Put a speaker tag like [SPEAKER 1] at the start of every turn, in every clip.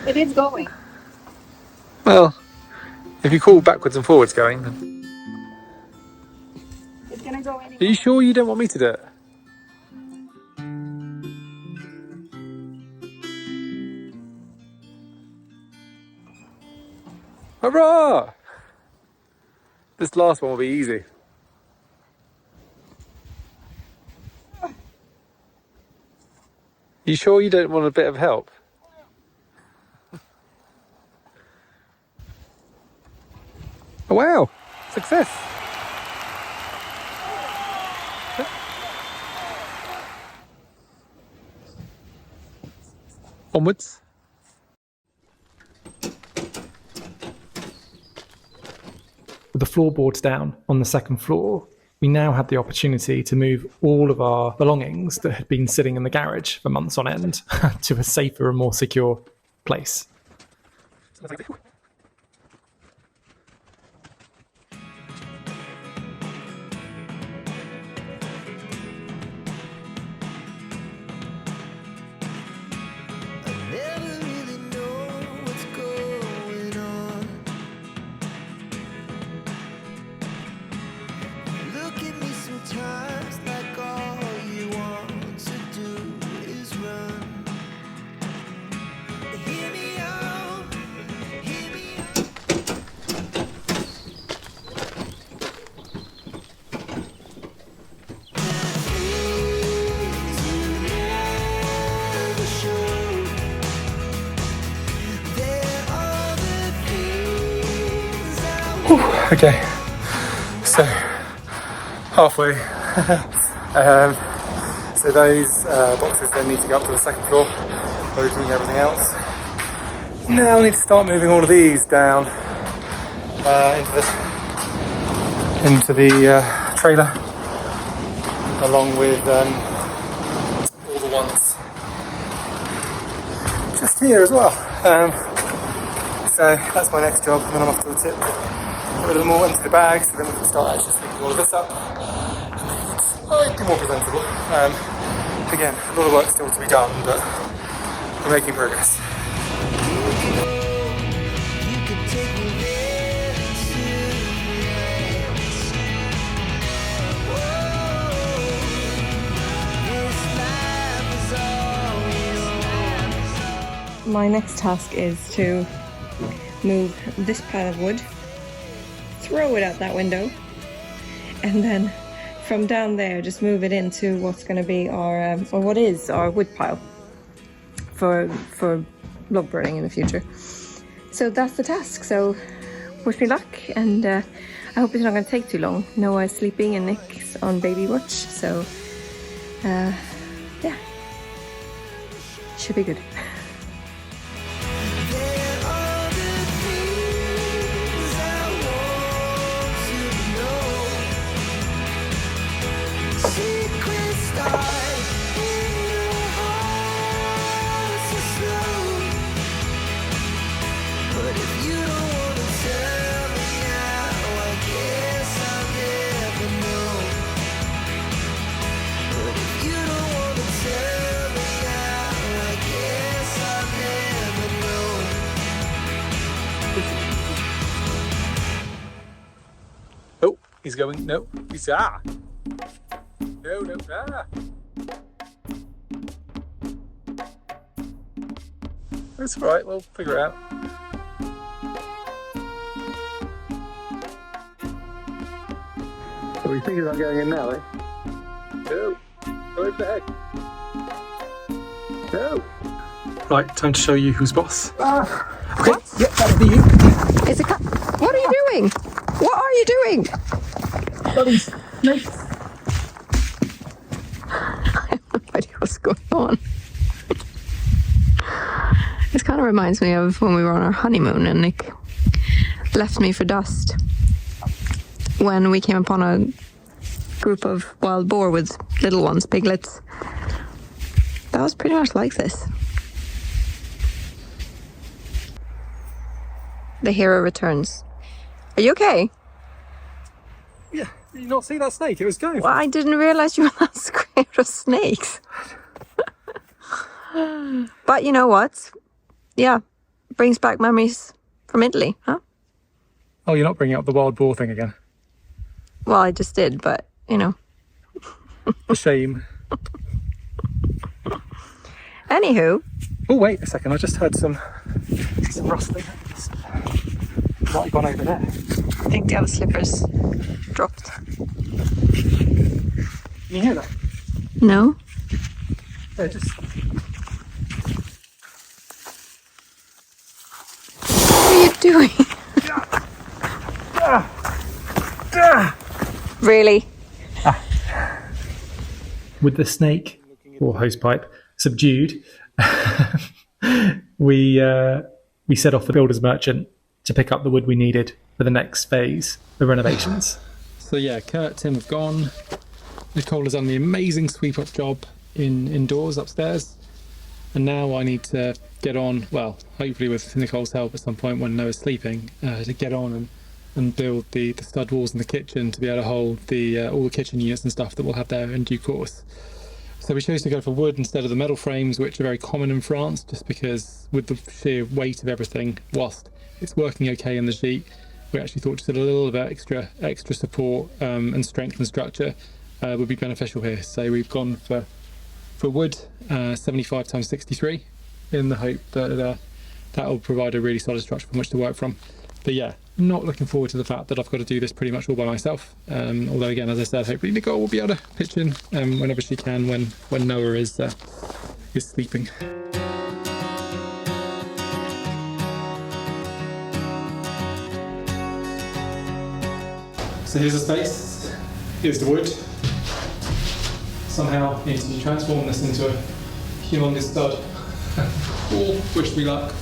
[SPEAKER 1] It is going.
[SPEAKER 2] Well, if you call backwards and forwards going, then...
[SPEAKER 1] It's gonna go anyway.
[SPEAKER 2] Are you sure you don't want me to do it? Hurrah! This last one will be easy. You sure you don't want a bit of help? Oh, wow! Success! Onwards. With the floorboards down on the second floor, we now had the opportunity to move all of our belongings that had been sitting in the garage for months on end to a safer and more secure place. Okay, so halfway. So those boxes then need to go up to the second floor, loading everything else. Now I need to start moving all of these down into the trailer, along with all the ones just here as well. So that's my next job, and then I'm off to the tip. Get rid of them all into the bag, so then we can start actually sweeping all of this up and make it slightly more presentable. Again, a lot of work still to be done, but we're making progress.
[SPEAKER 1] My next task is to move this pile of wood, throw it out that window, and then from down there just move it into what's going to be our or what is our wood pile for log burning in the future. So that's the task. So wish me luck, and I hope it's not going to take too long. Noah's sleeping and Nick's on baby watch, so yeah, should be good.
[SPEAKER 2] Oh, he's going, no, he's, no, That's all right, we'll figure it out. What are you thinking about going in now, eh? No, go over the head. No. Right, time to show you who's boss. Okay, what? Yeah, that'll be you.
[SPEAKER 1] It's a cut. What are you doing? What are you doing?
[SPEAKER 2] Buddies, no.
[SPEAKER 1] I have no idea what's going on. This kind of reminds me of when we were on our honeymoon and Nick left me for dust when we came upon a group of wild boar with little ones, piglets. That was pretty much like this. The hero returns. Are you okay?
[SPEAKER 2] Yeah, Did you not see that snake? It was going.
[SPEAKER 1] Well, I didn't realise you were that scared of snakes. But you know what? Yeah, brings back memories from Italy, huh?
[SPEAKER 2] Oh, you're not bringing up the wild boar thing again?
[SPEAKER 1] Well, I just did, but, you know.
[SPEAKER 2] A shame.
[SPEAKER 1] Anywho.
[SPEAKER 2] Oh, wait a second. I just heard some rustling. Might have gone over there.
[SPEAKER 1] I think the other slippers dropped.
[SPEAKER 2] Can you hear that?
[SPEAKER 1] No?
[SPEAKER 2] Yeah, just...
[SPEAKER 1] What are you doing? Really?
[SPEAKER 2] With the snake, or hosepipe, subdued, we set off the builder's merchant to pick up the wood we needed for the next phase of renovations. So yeah, Curt, Tim have gone. Nicole has done the amazing sweep up job indoors upstairs, and now I need to get on, well, hopefully with Nicole's help at some point when Noah's sleeping, to get on and build the stud walls in the kitchen to be able to hold all the kitchen units and stuff that we'll have there in due course. So we chose to go for wood instead of the metal frames, which are very common in France, just because with the sheer weight of everything, whilst it's working okay in the sheet, we actually thought just a little bit extra support and strength and structure would be beneficial here. So we've gone for wood, 75 x 63, in the hope that that will provide a really solid structure from which to work from. But yeah, not looking forward to the fact that I've got to do this pretty much all by myself. Although again, as I said, hopefully Nicole will be able to pitch in whenever she can when Noah is sleeping. So here's the space, here's the wood. Somehow need to transform this into a humongous stud. Or wish me luck.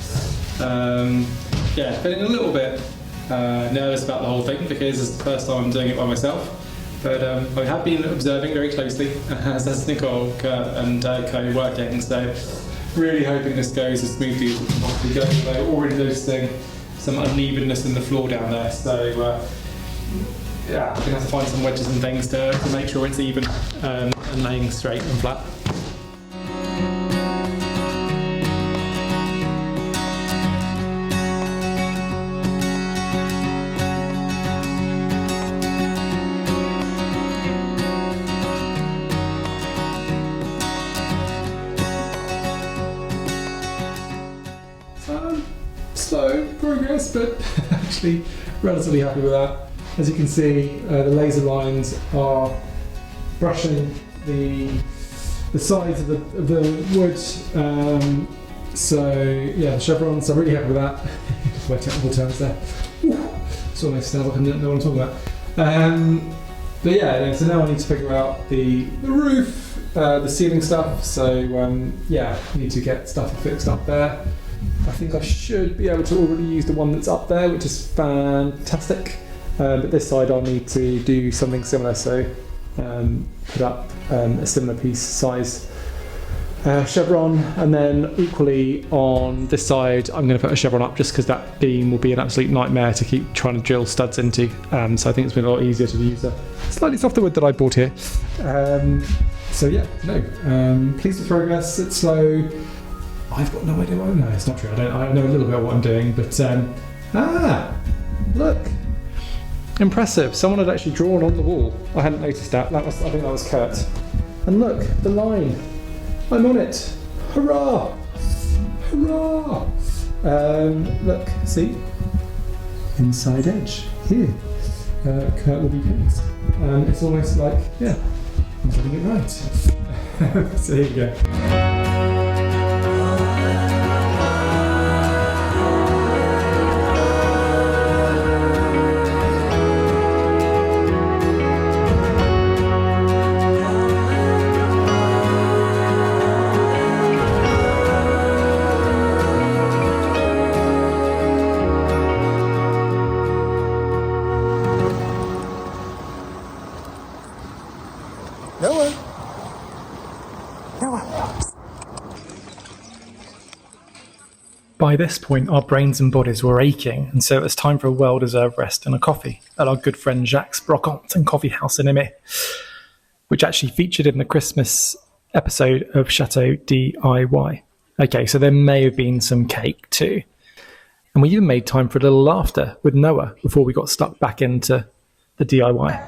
[SPEAKER 2] Yeah, feeling a little bit nervous about the whole thing because it's the first time I'm doing it by myself. But I have been observing very closely as Nicole, Curt and Co working, so really hoping this goes as smoothly as it can possibly go. Though already noticing some unevenness in the floor down there, so yeah, I'm going to have to find some wedges and things to make sure it's even and laying straight and flat. Slow progress, but actually relatively happy with that. As you can see, the laser lines are brushing the sides of the wood. So yeah, the chevrons, I'm really happy with that. Just my technical terms there. It's almost sounds like I didn't know what I'm talking about. But yeah, so now I need to figure out the roof, the ceiling stuff. So yeah, I need to get stuff fixed up there. I think I should be able to already use the one that's up there, which is fantastic. But this side I'll need to do something similar, so put up a similar piece size chevron, and then equally on this side I'm going to put a chevron up just because that beam will be an absolute nightmare to keep trying to drill studs into. So I think it's been a lot easier to use the slightly softer wood that I bought here. So yeah, no, pleased with progress. It's slow. I've got no idea what I'm doing. No, it's not true. I know a little bit of what I'm doing, but look. Impressive. Someone had actually drawn on the wall. I hadn't noticed that. I think that was Curt. And look, the line. I'm on it. Hurrah! Hurrah! Look, see? Inside edge. Here. Curt will be pleased. It's almost like, yeah, I'm getting it right. So here we go. Noah! By this point, our brains and bodies were aching, and so it was time for a well-deserved rest and a coffee at our good friend Jacques' Brocante and Coffee House in Eymet, which actually featured in the Christmas episode of Chateau DIY. Okay, so there may have been some cake too. And we even made time for a little laughter with Noah before we got stuck back into the DIY.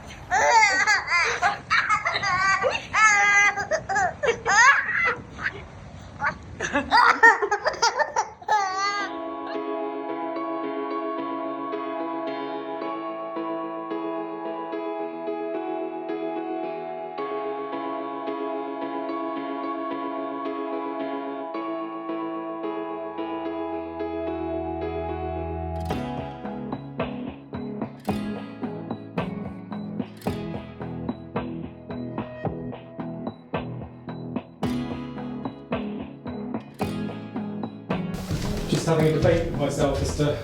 [SPEAKER 2] Just having a debate with myself as to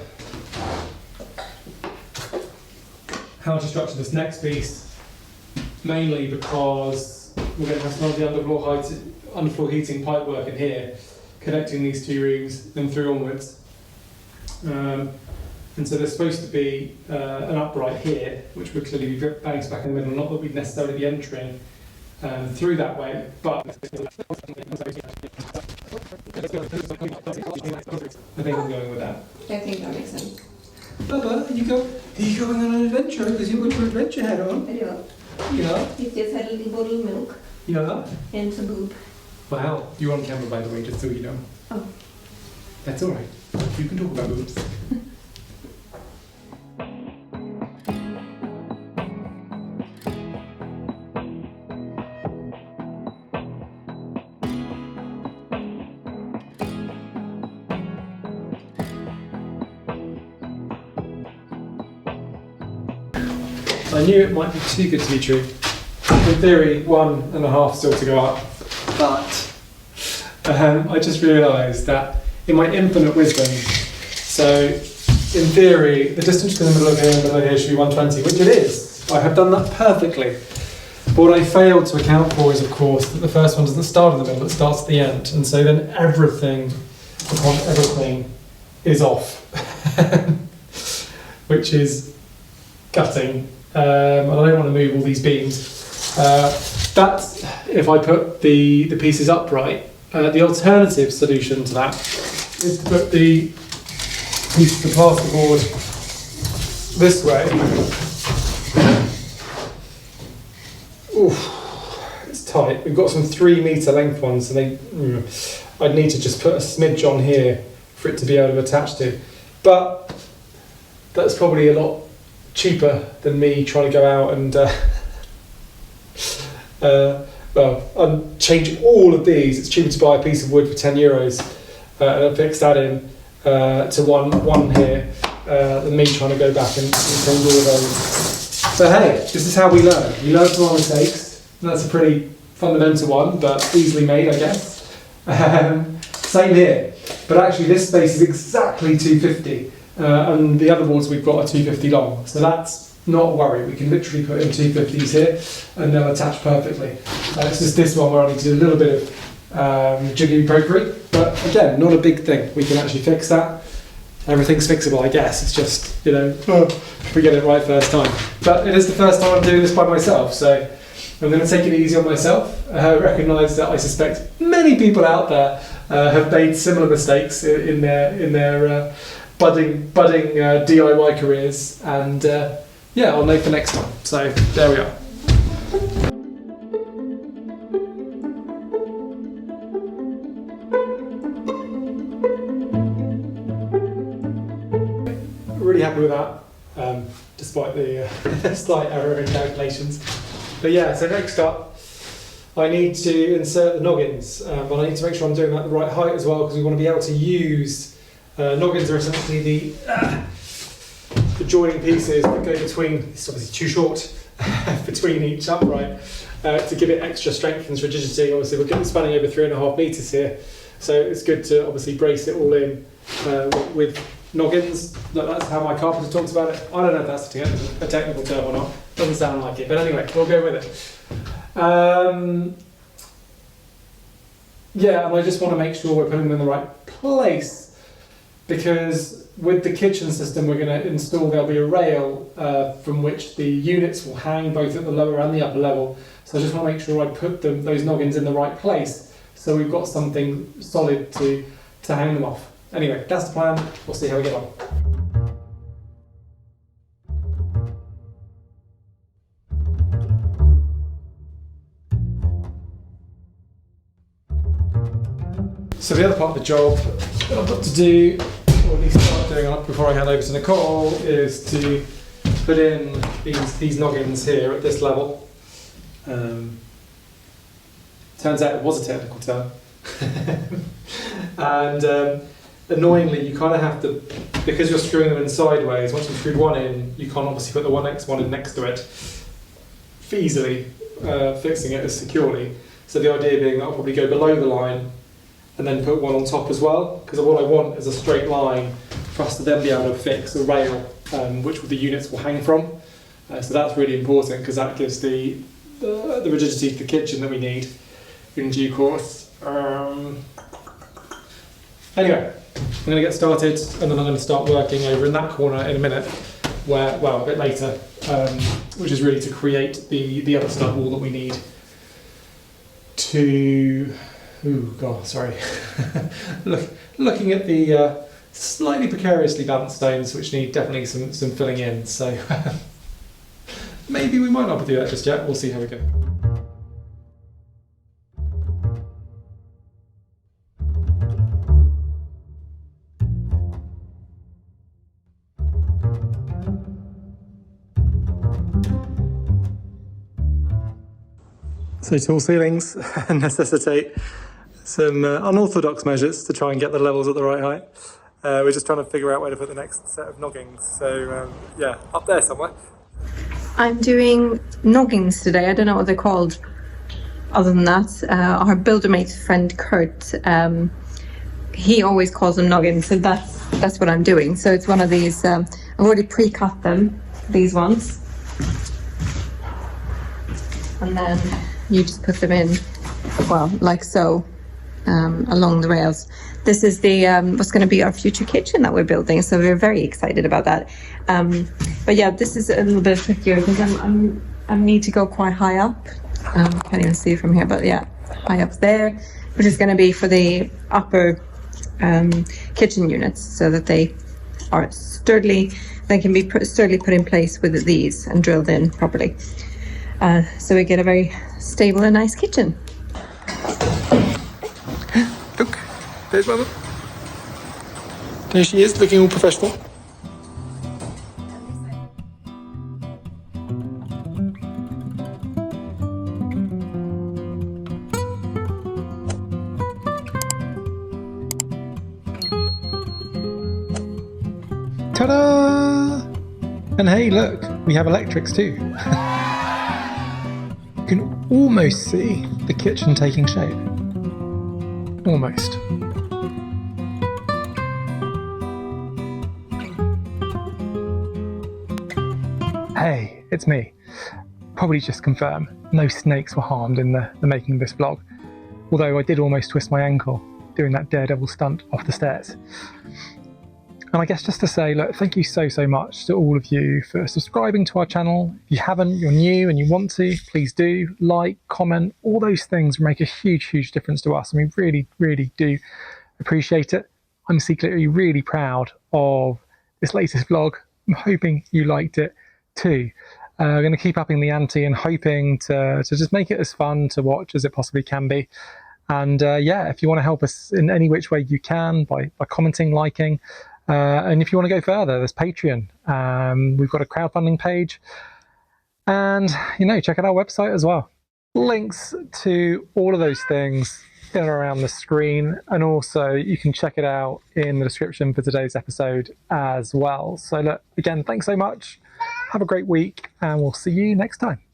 [SPEAKER 2] how to structure this next piece, mainly because we're going to have some of the underfloor heating pipe work in here, connecting these two rooms, then through onwards. And so there's supposed to be an upright here, which would clearly be banged back in the middle, not that we'd necessarily be entering through that way, but I think I'm going with that.
[SPEAKER 1] I think that makes sense.
[SPEAKER 2] Bubba, are you going on an adventure? Because you put your adventure hat on.
[SPEAKER 1] I do.
[SPEAKER 2] Yeah.
[SPEAKER 1] He just had a little bottle of milk
[SPEAKER 2] Yeah.
[SPEAKER 1] and some boob.
[SPEAKER 2] Wow. You're on camera, by the way, just so you know.
[SPEAKER 1] Oh.
[SPEAKER 2] That's alright. You can talk about boobs. I knew it might be too good to be true. In theory, 1.5 still to go up. But I just realised that in my infinite wisdom, so in theory, the distance between the middle of here and the middle of here should be 120, which it is. I have done that perfectly. But what I failed to account for is, of course, that the first one doesn't start in the middle, it starts at the end. And so then everything upon everything is off, which is gutting. And I don't want to move all these beams. That's if I put the pieces upright. The alternative solution to that is to put the piece of the plasterboard this way. Oof, it's tight. We've got some 3 metre length ones, so I'd need to just put a smidge on here for it to be able to attach to. But that's probably a lot cheaper than me trying to go out and I'm changing all of these. It's cheaper to buy a piece of wood for €10 and I'll fix that in to one here than me trying to go back and change all of those. So hey, this is how we learn. We learn from our mistakes. And that's a pretty fundamental one, but easily made, I guess. Same here, but actually this space is exactly 250. And the other boards we've got are 250 long, so that's not a worry. We can literally put in 250s here and they'll attach perfectly. It's just this one where I need to do a little bit of jiggly pokery, but again, not a big thing. We can actually fix that. Everything's fixable, I guess. It's just, if we get it right first time. But it is the first time I'm doing this by myself, so I'm going to take it easy on myself. I recognise that I suspect many people out there have made similar mistakes in their budding DIY careers, and I'll know for next time. So there we are. Really happy with that, despite the slight error in calculations. But yeah, so next up, I need to insert the noggins, but I need to make sure I'm doing that at the right height as well, because we want to be able to use noggins are essentially the joining pieces that go between. It's obviously too short between each upright to give it extra strength and rigidity. Obviously, we're spanning over 3.5 meters here, so it's good to obviously brace it all in with noggins. That's how my carpenter talks about it. I don't know if that's a technical term or not. Doesn't sound like it, but anyway, we'll go with it. And I just want to make sure we're putting them in the right place. because with the kitchen system we're going to install, there'll be a rail from which the units will hang both at the lower and the upper level. So I just want to make sure I put those noggins in the right place so we've got something solid to hang them off. Anyway, that's the plan. We'll see how we get on. So the other part of the job that I've got to do, or at least start doing before I hand over to Nicole, is to put in these noggins here at this level. Turns out it was a technical term. And annoyingly, you kind of have to, because you're screwing them in sideways, once you've screwed one in, you can't obviously put the next one in next to it, easily fixing it as securely. So the idea being that I'll probably go below the line and then put one on top as well, because what I want is a straight line for us to then be able to fix a rail which the units will hang from. So that's really important, because that gives the rigidity to the kitchen that we need in due course. Anyway, I'm going to get started, and then I'm going to start working over in that corner in a minute, a bit later, which is really to create the other stud wall that we need to... Ooh, God, sorry. Looking at the slightly precariously balanced stones, which need definitely some filling in, so maybe we might not do that just yet. We'll see how we go. So tall ceilings necessitate some unorthodox measures to try and get the levels at the right height. We're just trying to figure out where to put the next set of noggins. So yeah, up there somewhere.
[SPEAKER 1] I'm doing noggins today. I don't know what they're called. Other than that, our builder mate friend Curt, he always calls them noggins, so that's what I'm doing. So it's one of these. I've already pre-cut them, these ones, and then you just put them in, well, like so, along the rails. This is the what's going to be our future kitchen that we're building, so we're very excited about that. But yeah, this is a little bit trickier because I need to go quite high up. Can't even see it from here, but yeah, high up there, which is going to be for the upper kitchen units, so that they are sturdily, they can be sturdily put in place with these and drilled in properly. So we get a very stable and nice kitchen.
[SPEAKER 2] Look, there's Mama. There she is, looking all professional. Ta-da! And hey, look, we have electrics too. You can almost see the kitchen taking shape. Almost. Hey, it's me. Probably just confirm, no snakes were harmed in the making of this vlog. Although I did almost twist my ankle doing that daredevil stunt off the stairs. And I guess just to say, look, thank you so much to all of you for subscribing to our channel. If you haven't, you're new and you want to, please do like, comment, all those things make a huge difference to us, and we really do appreciate it. I'm secretly really proud of this latest vlog. I'm hoping you liked it too. I'm going to keep upping the ante and hoping to just make it as fun to watch as it possibly can be. And yeah, if you want to help us in any which way you can, by commenting, liking, and if you want to go further, there's Patreon. We've got a crowdfunding page, and check out our website as well. Links to all of those things in and around the screen, and also you can check it out in the description for today's episode as well. So look, again, thanks so much. Have a great week, and we'll see you next time.